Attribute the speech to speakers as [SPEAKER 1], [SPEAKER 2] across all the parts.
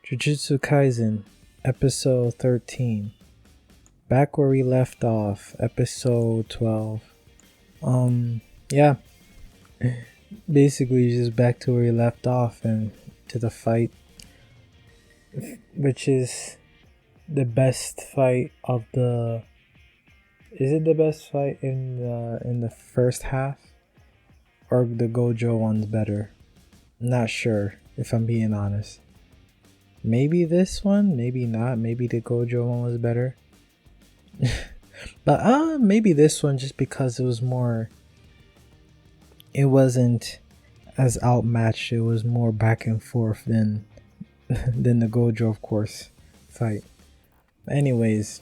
[SPEAKER 1] Jujutsu Kaisen, episode 13. Back where we left off, episode 12. Yeah. Basically just back to where we left off and to the fight, which is the best fight of the is it the best fight in the first half, or the Gojo one's better? Not sure, if I'm being honest. Maybe this one, maybe not. Maybe the Gojo one was better. But maybe this one, just because it wasn't as outmatched. It was more back and forth than than the Gojo, of course, fight. Anyways,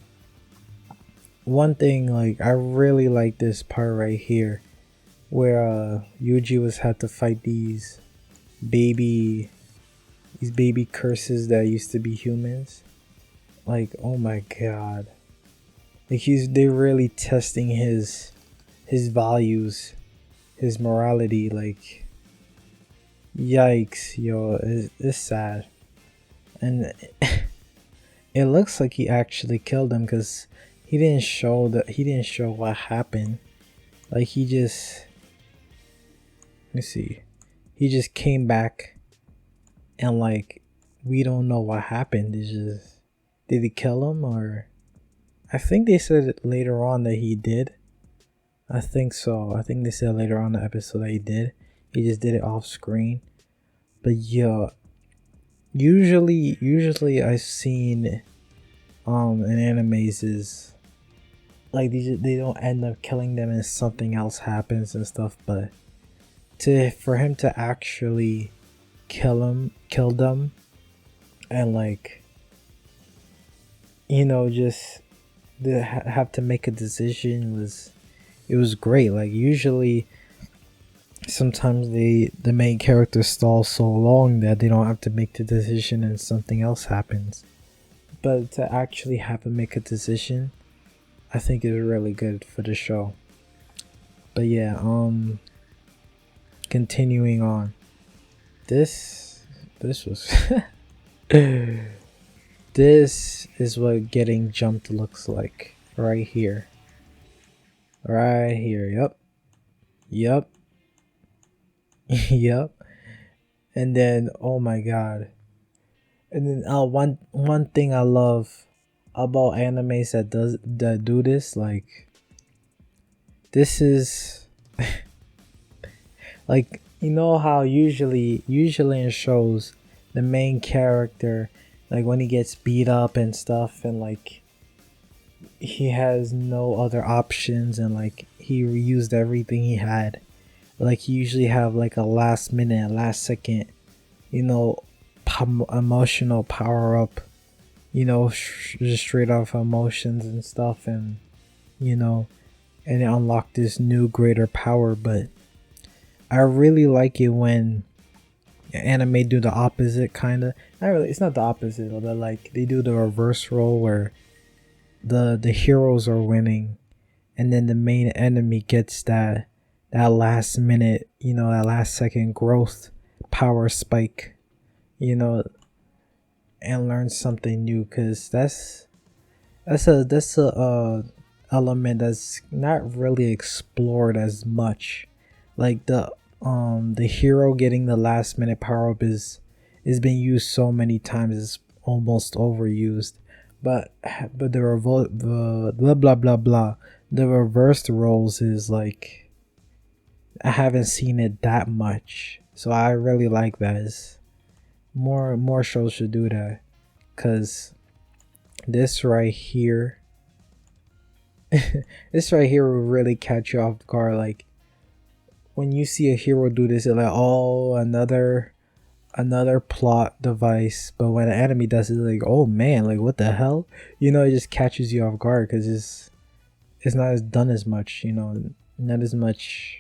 [SPEAKER 1] one thing, like, I really like this part right here where Yuji had to fight these baby curses that used to be humans. Like, oh my god. Like, they're really testing his values, his morality. Like, yikes, yo, it's sad. And it looks like he actually killed him, because he didn't show what happened. Like, let me see, he just came back, and like, we don't know what happened. Did he kill him? Or I think they said later on that he did. I think so. I think they said later on in the episode that he did. He just did it off screen. But yeah, usually I've seen in animes is like they don't end up killing them and something else happens and stuff. But for him to actually kill them, and like, just have to make a decision, was great. Like, usually sometimes the main character stalls so long that they don't have to make the decision and something else happens. But to actually have to make a decision, I think is really good for the show. But yeah, continuing on. This was this is what getting jumped looks like right here. Yep. Yep. And then, oh my god. And then one thing I love about animes that do this, like, this is like, how usually in shows the main character, like, when he gets beat up and stuff, and like, he has no other options, and like, he used everything he had. Like, he usually have like a last second, emotional power up, just straight off emotions and stuff, and and it unlocked this new greater power. But I really like it when anime do the opposite, kind of. Not really, it's not the opposite, but like, they do the reverse role where the heroes are winning, and then the main enemy gets that last minute, that last second growth power spike, and learn something new. Because that's a element that's not really explored as much. Like, the hero getting the last minute power up is being used so many times, it's almost overused. But the blah blah blah blah, the reversed roles is like, I haven't seen it that much, so I really like that. More shows should do that, because this right here will really catch you off guard. Like, when you see a hero do this, you're like, oh, another plot device. But when an enemy does it, like, oh man, like, what the hell? It just catches you off guard, because it's not as done as much. Not as much.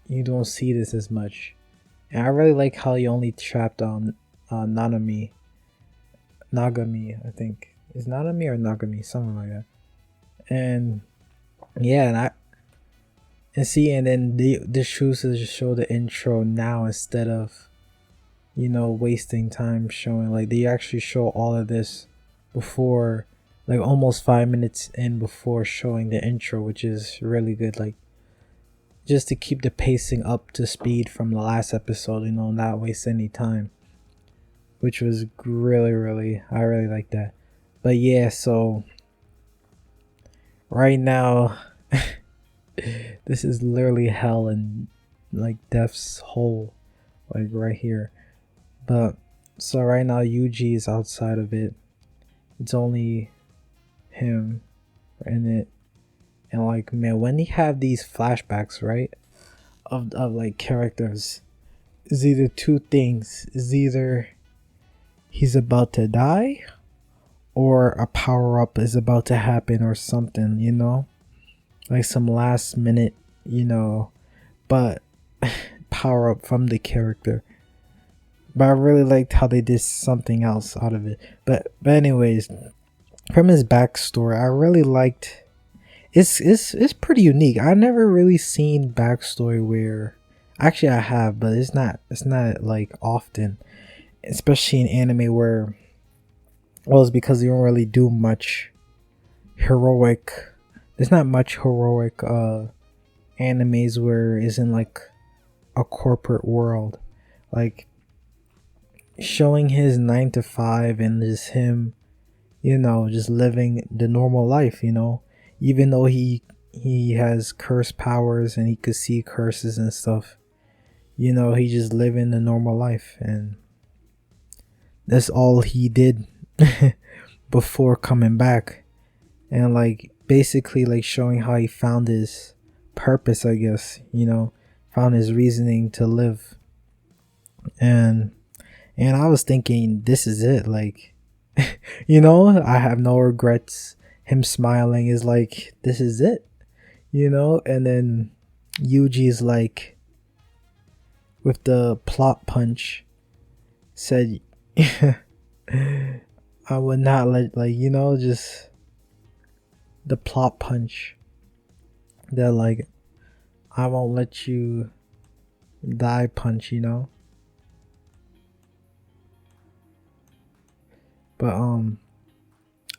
[SPEAKER 1] You don't see this as much. And I really like how you only trapped on Nagami, I think. Is Nanami or Nagami? Something like that. And yeah, and then they choose to just show the intro now instead of wasting time showing. Like, they actually show all of this before, like, almost 5 minutes in before showing the intro, which is really good. Like, just to keep the pacing up to speed from the last episode, not waste any time, which was really, I really like that. But yeah, so right now, this is literally hell and like death's hole, like right here. But so right now Yuji is outside of it. It's only him in it. And like, man, when you have these flashbacks, right, of like characters, is either two things. Is either he's about to die, or a power up is about to happen, or something, like some last minute, but power up from the character. But I really liked how they did something else out of it. But anyways, from his backstory, I really liked. It's pretty unique. I never really seen backstory where, actually I have, but it's not like often, especially in anime where, well, it's because they don't really do much heroic. There's not much heroic animes where it's in like a corporate world, like showing his 9 to 5 and just him, just living the normal life, even though he has curse powers and he could see curses and stuff, he just living the normal life, and that's all he did before coming back. And like basically like showing how he found his purpose, I guess, found his reasoning to live. And I was thinking, this is it, like I have no regrets. Him smiling is like, this is it, and then Yuji's like, with the plot punch, said I would not let, like, just the plot punch that like, I won't let you die punch,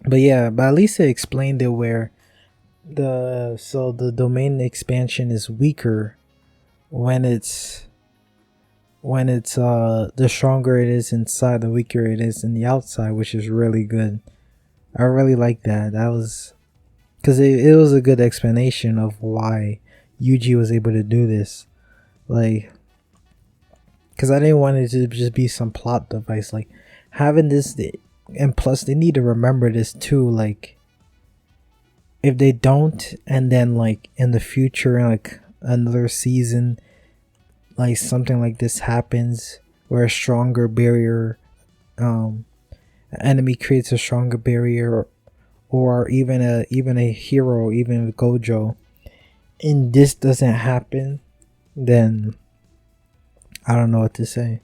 [SPEAKER 1] but yeah, but at least they explained it where the domain expansion is weaker when it's the stronger it is inside, the weaker it is in the outside, which is really good. I really like that. That was because it was a good explanation of why Yuji was able to do this. Like, because I didn't want it to just be some plot device. Like, having this, and plus they need to remember this too. Like, if they don't, and then like in the future, like another season, like something like this happens where a stronger barrier, enemy creates a stronger barrier, or even a hero, even Gojo, and this doesn't happen, then I don't know what to say.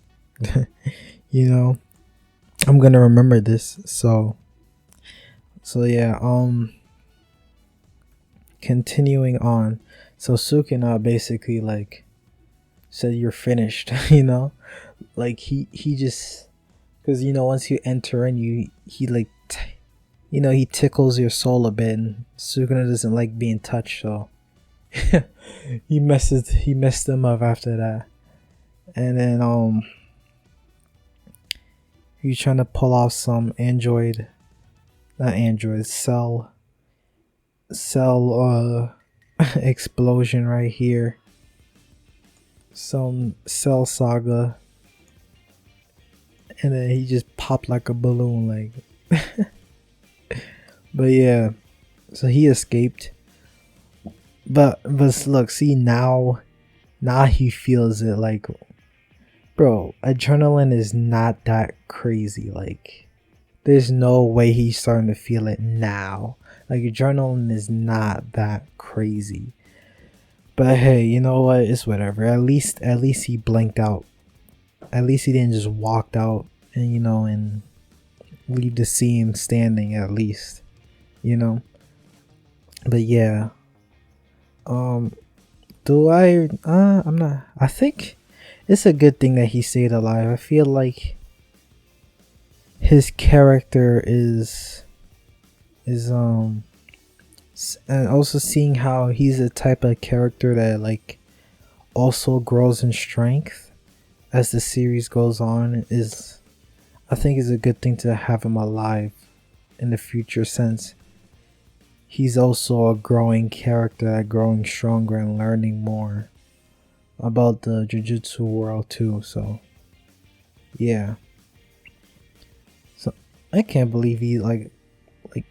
[SPEAKER 1] I'm gonna remember this. So yeah, continuing on. So Sukuna basically like said, you're finished. Like he just, because once you enter in, he like he tickles your soul a bit, and Sukuna doesn't like being touched, so he messed them up after that. And then he's trying to pull off some cell explosion right here, some cell saga, and then he just popped like a balloon, like but yeah, so he escaped, but look, see, now he feels it. Like, bro, adrenaline is not that crazy. Like, there's no way he's starting to feel it now. Like, adrenaline is not that crazy. But hey, you know what? It's whatever. At least he blinked out. At least he didn't just walk out and and leave the scene standing. At least, But yeah. I'm not. I think it's a good thing that he stayed alive. I feel like his character is and also seeing how he's a type of character that like also grows in strength as the series goes on is, I think, is a good thing to have him alive in the future, since he's also a growing character, growing stronger and learning more about the Jujutsu world too. So yeah, so I can't believe he like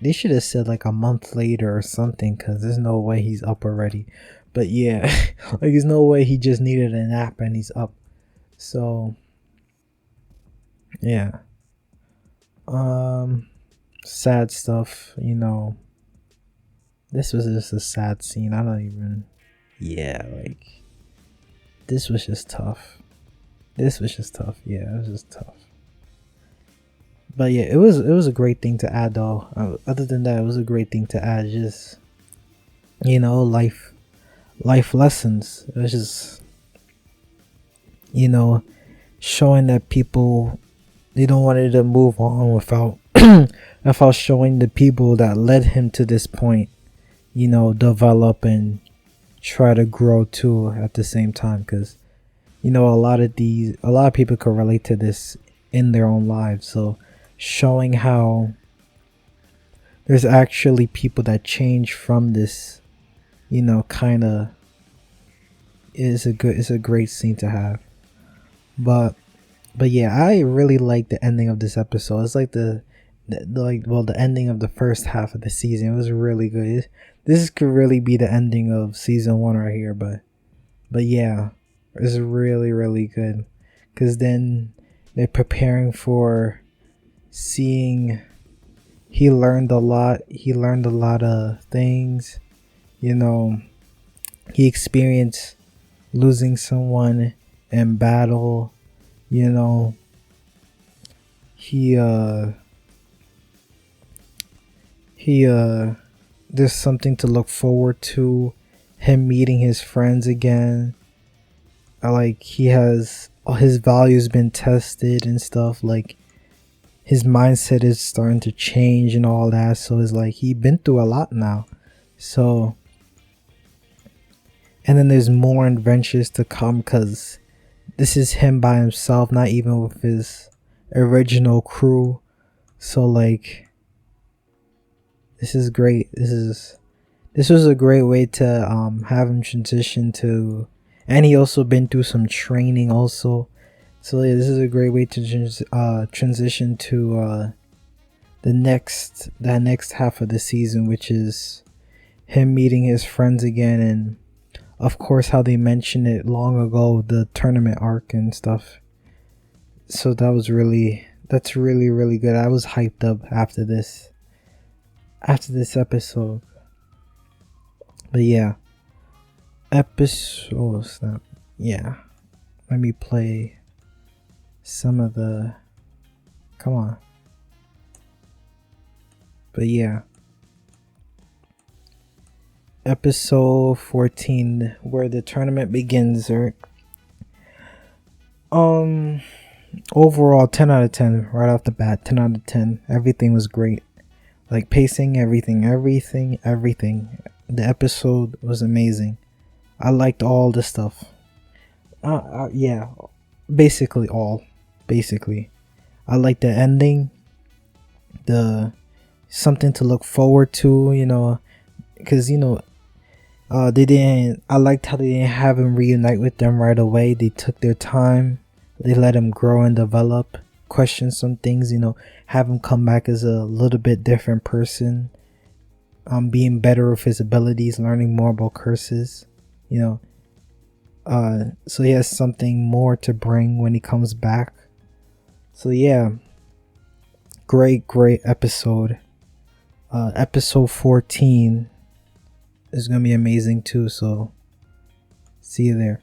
[SPEAKER 1] they should have said like a month later or something, because there's no way he's up already. But yeah, like there's no way he just needed a nap and he's up. So yeah, sad stuff, you know. This was just a sad scene. I don't even, yeah, like this was just tough. Yeah, it was just tough. But yeah, it was a great thing to add though. Other than that, it was a great thing to add. Just, you know, life lessons. It was just, you know, showing that people, they don't want to move on without without showing the people that led him to this point, you know, develop and try to grow too at the same time. Because, you know, a lot of people can relate to this in their own lives. So showing how there's actually people that change from this, you know, kind of is a great scene to have. But yeah, I really like the ending of this episode. It's like the ending of the first half of the season. It was really good. This could really be the ending of season 1 right here. But yeah, it's really, really good, because then they're preparing for seeing. He learned a lot of things, you know. He experienced losing someone in battle, you know. There's something to look forward to, him meeting his friends again. Like, he has his values been tested and stuff. Like, his mindset is starting to change and all that. So it's like he's been through a lot now. So, and then there's more adventures to come, because this is him by himself, not even with his original crew. So like, this is great. This was a great way to have him transition to, and he also been through some training also. So yeah, this is a great way to transition to the next half of the season, which is him meeting his friends again, and of course how they mentioned it long ago, the tournament arc and stuff. So that's really good. I was hyped up after this episode. But yeah, snap. Yeah, let me play some of the, come on. But yeah, episode 14, where the tournament begins. Or overall 10 out of 10 right off the bat. 10 out of 10. Everything was great. Like, pacing, everything. The episode was amazing. I liked all the stuff. Yeah, basically all. I liked the ending. The something to look forward to, you know, because, you know, I liked how they didn't have him reunite with them right away. They took their time. They let him grow and develop, question some things, you know, have him come back as a little bit different person, being better with his abilities, learning more about curses, you know. So he has something more to bring when he comes back. So yeah, great episode. Episode 14 is gonna be amazing too, so see you there.